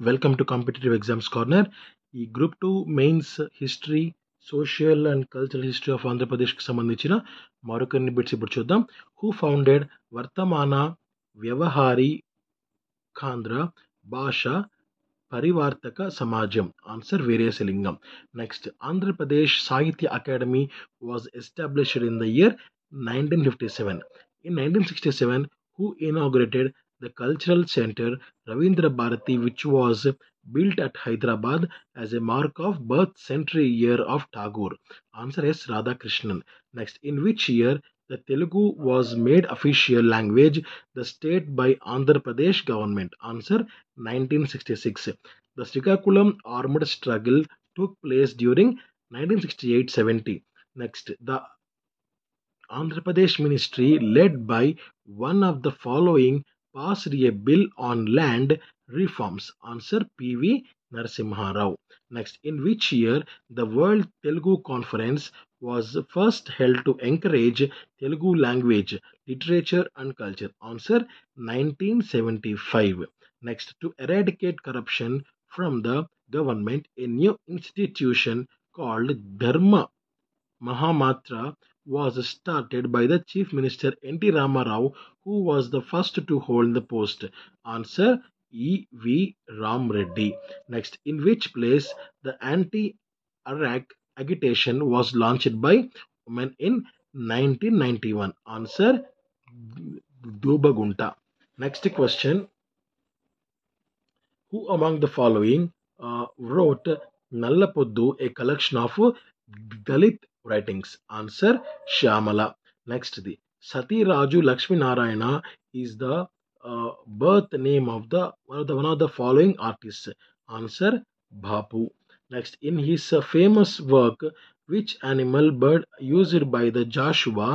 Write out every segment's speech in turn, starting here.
Welcome to competitive exams corner. ఈ group 2 mains history, social and cultural history of ఆంధ్రప్రదేశ్కి సంబంధించిన మరికొన్ని bits ఇప్పుడు చూద్దాం. హూ ఫౌండెడ్ వర్తమాన వ్యవహారీ కాంధ్ర భాష పరివార్తక సమాజం? ఆన్సర్ వీరేశలింగం. నెక్స్ట్, ఆంధ్రప్రదేశ్ సాహిత్య academy was established in the year 1957. In 1967, who inaugurated the cultural center Ravindra Bharati, which was built at Hyderabad as a mark of birth century year of Tagore? Answer is Radhakrishnan. Next, in which year the Telugu was made official language the state by Andhra Pradesh government? Answer 1966. The Srikakulam armed struggle took place during 1968-70. Next, the Andhra Pradesh ministry led by one of the following passed a bill on land reforms? Answer P.V. Narasimha Rao. Next, in which year the World Telugu Conference was first held to encourage Telugu language, literature and culture? Answer 1975. Next, to eradicate corruption from the government, a new institution called Dharma Mahamatra was started by the Chief Minister N.T. Ramarao, who was the first to hold the post? Answer E.V. Ram Reddy. Next, in which place the anti-Iraq agitation was launched by women in 1991? Answer Dubagunta. Next question, who among the following wrote Nallapoddu, a collection of Dalit writings? Answer Shyamala. Next, the Sati Raju Lakshmi Narayana is the birth name of the one of the following artists? Answer Bhapu. Next, in his famous work, which animal bird used by the Joshua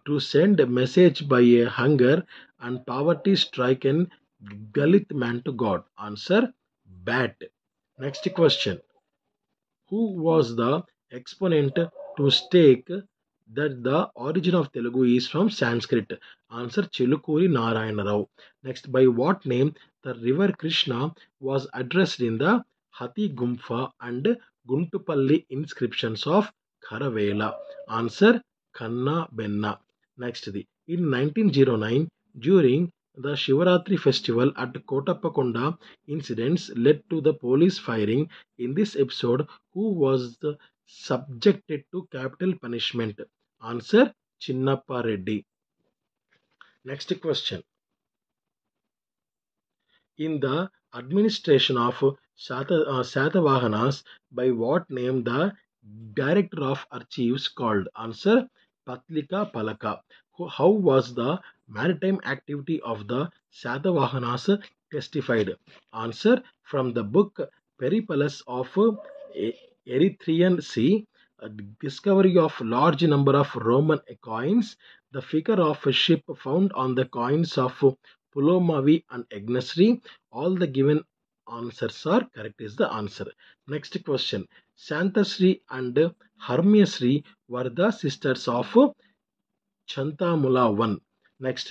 to send a message by a hunger and poverty stricken Dalit man to God? Answer bat. Next question, who was the exponent to stake that the origin of Telugu is from Sanskrit? Answer Chilukuri Narayana Rao. Next, by what name the river Krishna was addressed in the Hati Gumfa and Guntupalli inscriptions of Kharavela? Answer Kanna Benna. Next, in 1909, during the Shivaratri festival at Kotappakonda, incidents led to the police firing. In this episode, who was subjected to capital punishment? Answer Chinnappa Reddy. Next question, in the administration of Satavahanas, by what name the director of archives called? Answer Patlika Palaka. How was the maritime activity of the Satavahanas testified? Answer from the book Peripulus of Erythraean Sea. Discovery of large number of Roman coins, the figure of a ship found on the coins of Pulomavi and Egnesri. All the given answers are correct is the answer. Next question, Santasri and Harmyasri were the sisters of Chantamula I. Next,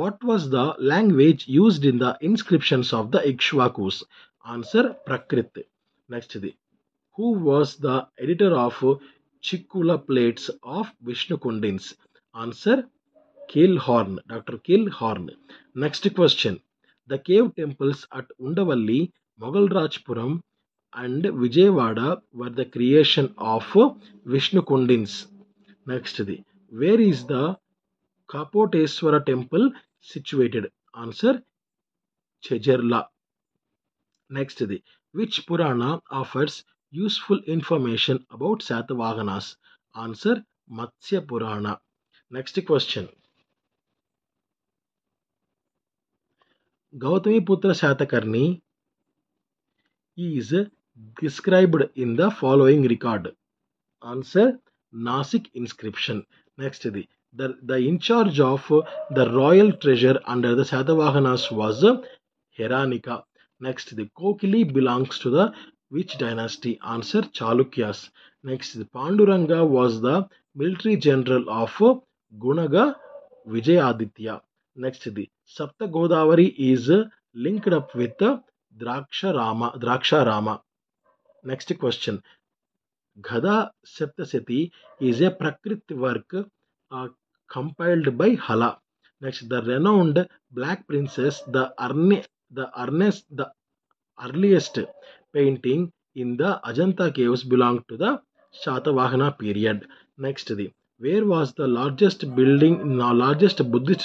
what was the language used in the inscriptions of the Ikshvakus? Answer Prakrit. Next, who was the editor of Chikkula plates of Vishnu Kundins? Answer Kilhorn, Dr. Kilhorn. Next question, the cave temples at Undavalli, Mogalrajpuram and Vijayawada were the creation of Vishnu Kundins. Next, where is the Kapoteswara temple situated? Answer Chejarla. Next, which Purana offers useful information about Satavahanas? Answer Matsya Purana. Next question, Gautamiputra Satakarni is described in the following record? Answer Nasik inscription. Next, the in charge of the royal treasure under the Satavahanas was Heranika. Next, the Kokili belongs to the which dynasty? Answer Chalukyas. Next, the Panduranga was the military general of Gunaga Vijayaditya. Next, the Sapta Godavari is linked up with Draksharama. Next question. Gada Saptasati is a Prakrit work compiled by Hala. Next, the renowned Black Princess, the earliest painting in the Ajanta caves belong to the Shatavahana period. Next, where was the largest Buddhist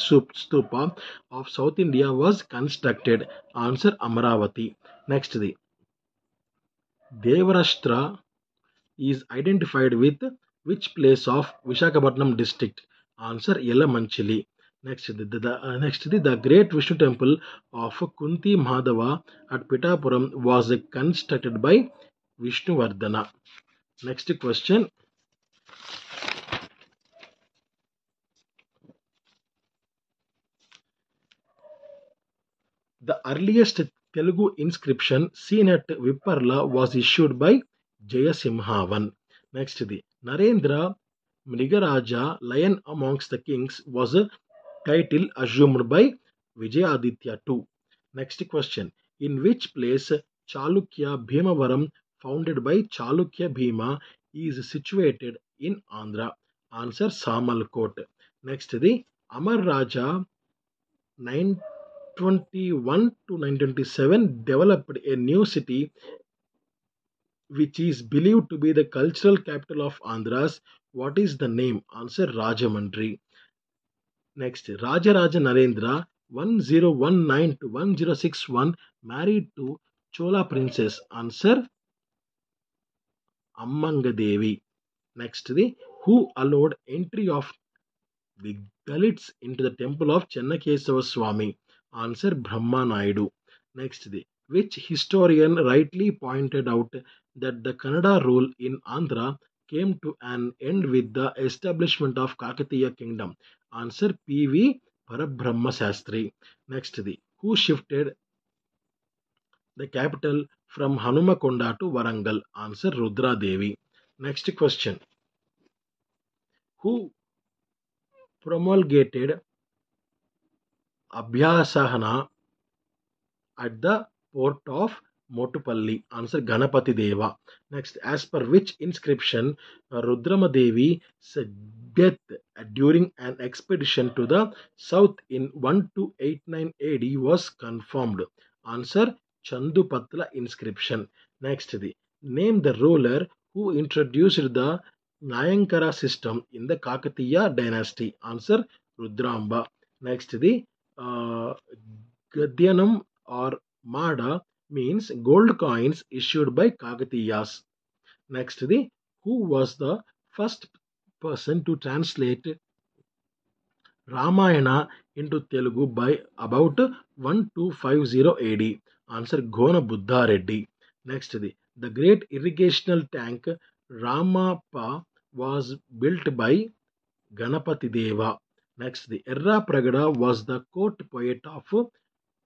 stupa of South India was constructed? Answer Amaravati. Next, Devarashtra is identified with which place of Vishakhapatnam district? Answer Yelamanchili. Next, the Great Vishnu Temple of Kunti Madhava at Pitapuram was constructed by Vishnuvardhana. Next question. The earliest Telugu inscription seen at Vipparla was issued by Jayasimhavan. Next, the Narendra Mrigaraja, Lion Amongst the Kings, was a title assumed by Vijayaditya II. Next question. In which place Chalukya Bhimavaram, founded by Chalukya Bhima, is situated in Andhra? Answer Samalkot. Next, the Amar Raja 921 to 927 developed a new city which is believed to be the cultural capital of Andhras. What is the name? Answer Rajamandri. Next, Rajaraja Narendra 1019 to 1061 married to Chola princess. Answer Ammangadevi. Next, who allowed entry of the Dalits into the temple of Chennakesava Swami? Answer Brahma Naidu. Next, which historian rightly pointed out that the Kannada rule in Andhra came to an end with the establishment of Kakatiya kingdom? Answer P.V. Parabrahma Sastri. Next, who shifted the capital from Hanumakonda to Warangal? Answer Rudra Devi. Next question. Who promulgated Abhyasahana at the port of Motupalli? Answer Ganapati Deva. Next, as per which inscription Rudramadevi's death during an expedition to the south in 1289 AD was confirmed? Answer Chandupatla inscription. Next, name the ruler who introduced the Nayankara system in the Kakatiya dynasty. Answer Rudraamba. Next, the uh, Gadyanam or Mada means gold coins issued by Kakatiyas. Next, who was the first person to translate Ramayana into Telugu by about 1250 AD? Answer Gona Buddha Reddy. Next, the great irrigational tank Ramappa was built by Ganapati Deva. Next, the Erra Pragada was the court poet of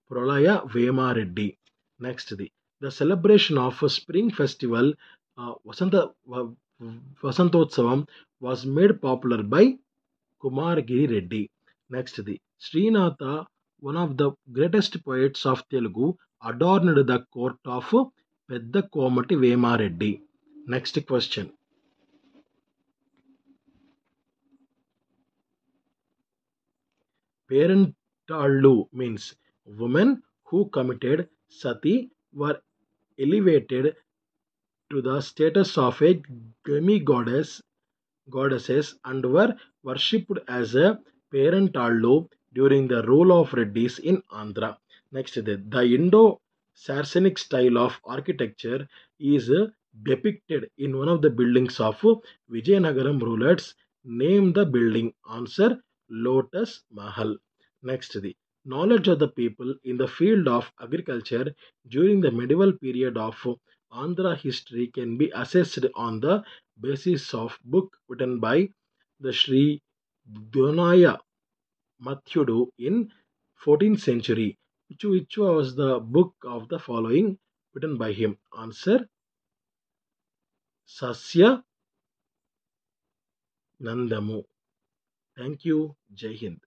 Pralaya Vemareddy. Next, the celebration of a spring festival Vasantotsavam was made popular by Kumargiri Reddy. Next, Srinatha, one of the greatest poets of Telugu, adorned the court of Pedda Komati Vemareddy. Next question. Parentallu means women who committed sati were elevated to the status of a goddesses and were worshipped as a parentallu during the rule of Reddis in Andhra. Next, the Indo-Saracenic style of architecture is depicted in one of the buildings of Vijayanagaram rulers. Name the building. Answer Lotus Mahal. Next, the knowledge of the people in the field of agriculture during the medieval period of Andhra history can be assessed on the basis of book written by the Sri Donaya Mathudu in 14th century. Which was the book of the following written by him? Answer Sasya Nandamu. Thank you. Jai Hind.